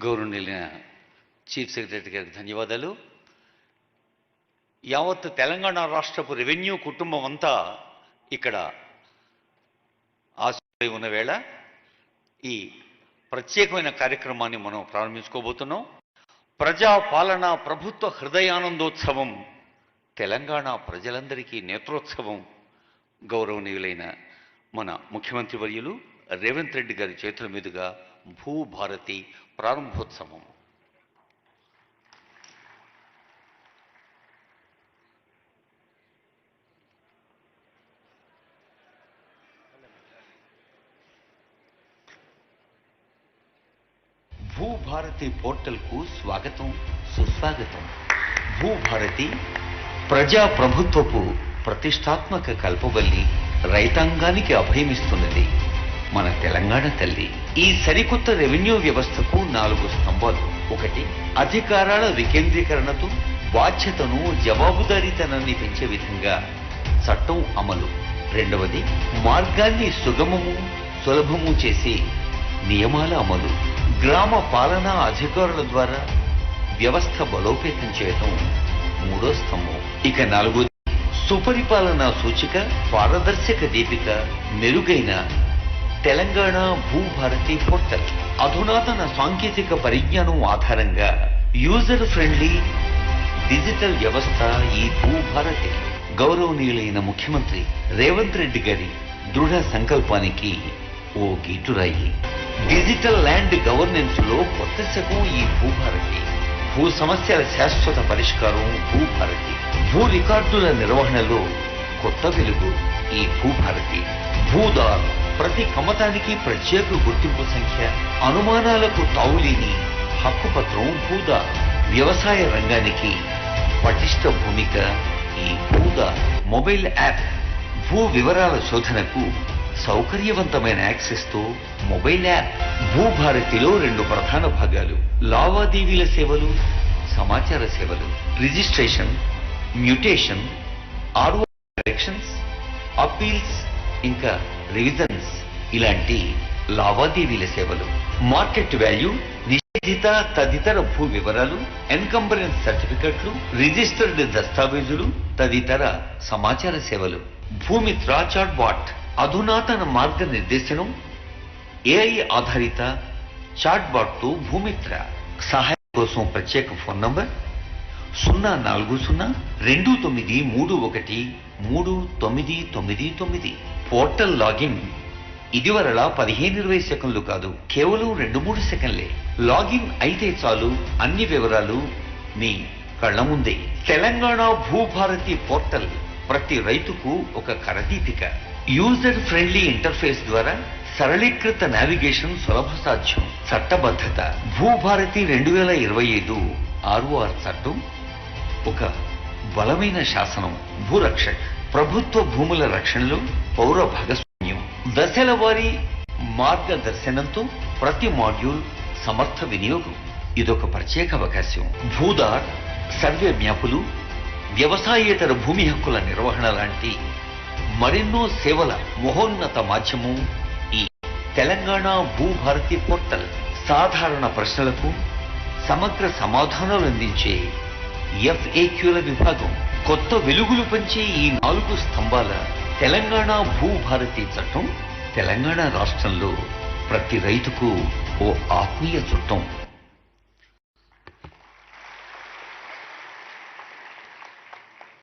గౌరవనీయులైన chief secretary గారికి ధన్యవాదాలు. యావత్ తెలంగాణ రాష్ట్రపు రెవెన్యూ కుటుంబం అంతా ఇక్కడ ఆశపడి ఉన్న వేళ ఈ ప్రత్యేకమైన కార్యక్రమాన్ని మనం ప్రారంభించుకోబోతున్నాం. ప్రజాపాలన ప్రభుత్వ హృదయానందోత్సవం, తెలంగాణ ప్రజలందరికీ నేత్రోత్సవం. గౌరవనీయులైన మన ముఖ్యమంత్రి వర్యులు రేవంత్ రెడ్డి గారి చేతుల మీదుగా భూభారతి ప్రారంభోత్సవం. భూభారతి పోర్టల్కు స్వాగతం, సుస్వాగతం. భూభారతి ప్రజాప్రభుత్వపు ప్రతిష్టాత్మక కల్పవల్లి, రైతాంగానికి అభయమిస్తున్నది మన తెలంగాణ తల్లి. ఈ సరికొత్త రెవెన్యూ వ్యవస్థకు 4 స్తంభాలు. 1, అధికారాల వికేంద్రీకరణతో బాధ్యతను, జవాబుదారీతనాన్ని పెంచే విధంగా చట్టం అమలు. 2, మార్గాన్ని సుగమము, సులభము చేసి నియమాల అమలు. గ్రామ పాలనా అధికారుల ద్వారా వ్యవస్థ బలోపేతం చేయటం 3వ స్తంభం. ఇక 4, సుపరిపాలనా సూచిక, పారదర్శక దీపిక, మెరుగైన తెలంగాణ భూభారతి పోర్టల్. అధునాతన సాంకేతిక పరిజ్ఞానం ఆధారంగా యూజర్ ఫ్రెండ్లీ డిజిటల్ వ్యవస్థ ఈ భూభారతి. గౌరవనీయులైన ముఖ్యమంత్రి రేవంత్ రెడ్డి గారి దృఢ సంకల్పానికి ఓ గీటురాయి. డిజిటల్ ల్యాండ్ గవర్నెన్స్ లో కొత్త శకం ఈ భూభారతి. భూ సమస్యల శాశ్వత పరిష్కారం భూభారతి. భూ రికార్డుల నిర్వహణలో కొత్త వెలుగు ఈ భూభారతి. భూదార్ ప్రతి కమతానికి ప్రత్యేక గుర్తింపు సంఖ్య, అనుమానాలకు తావులేని హక్కుపత్రం భూదార్. వ్యవసాయ రంగానికి పటిష్ట భూమిక ఈ భూదార్. మొబైల్ యాప్ భూ వివరాల శోధనకు సౌకర్యవంతమైన యాక్సెస్ తో మొబైల్ యాప్. భూభారతిలో 2 ప్రధాన భాగాలు: లావాదేవీల సేవలు, సమాచార సేవలు. Registration, mutation, RO corrections, appeals, ఇంకా రివిజన్స్ ఇలాంటి లావాదేవీల సేవలు. మార్కెట్ వాల్యూ, నిషేధిత తదితర భూ వివరాలు, ఎన్కంబరెన్స్ సర్టిఫికెట్లు, రిజిస్టర్డ్ దస్తావేజులు తదితర సమాచార సేవలు. భూమిత్ర చాట్బాట్ అధునాతన మార్గనిర్దేశనం, ఏఐ ఆధారిత చాట్బాట్ తో భూమిత్ర. సహాయం కోసం ప్రత్యేక ఫోన్ నంబర్ 04029313999. పోర్టల్ లాగిన్ ఇదివరలా 15-20 సెకండ్లు కాదు, కేవలం 2-3 సెకండ్లే. లాగిన్ అయితే చాలు, అన్ని వివరాలు మీ కళ్ళ ముందే. తెలంగాణ భూభారతి పోర్టల్ ప్రతి రైతుకు ఒక కరదీపిక. యూజర్ ఫ్రెండ్లీ ఇంటర్ఫేస్ ద్వారా సరళీకృత నావిగేషన్ సులభ సాధ్యం. చట్టబద్ధత భూభారతి 2025 ROR చట్టం ఒక బలమైన శాసనం. భూరక్షక్ ప్రభుత్వ భూముల రక్షణలో పౌర భాగస్వామ్యం. దశల వారీ మార్గదర్శనంతో ప్రతి మాడ్యూల్ సమర్థ వినియోగం. ఇదొక ప్రత్యేక అవకాశం. భూదార్ సర్వే మ్యాపులు, వ్యవసాయేతర భూమి హక్కుల నిర్వహణ లాంటి మరెన్నో సేవల మహోన్నత మాధ్యమం ఈ తెలంగాణ భూభారతి పోర్టల్. సాధారణ ప్రశ్నలకు సమగ్ర సమాధానాలు అందించే FAQల విభాగం. కొత్త వెలుగులు పంచే ఈ 4 స్తంభాల తెలంగాణ భూభారతి చట్టం తెలంగాణ రాష్ట్రంలో ప్రతి రైతుకు ఓ ఆత్మీయ చుట్టం.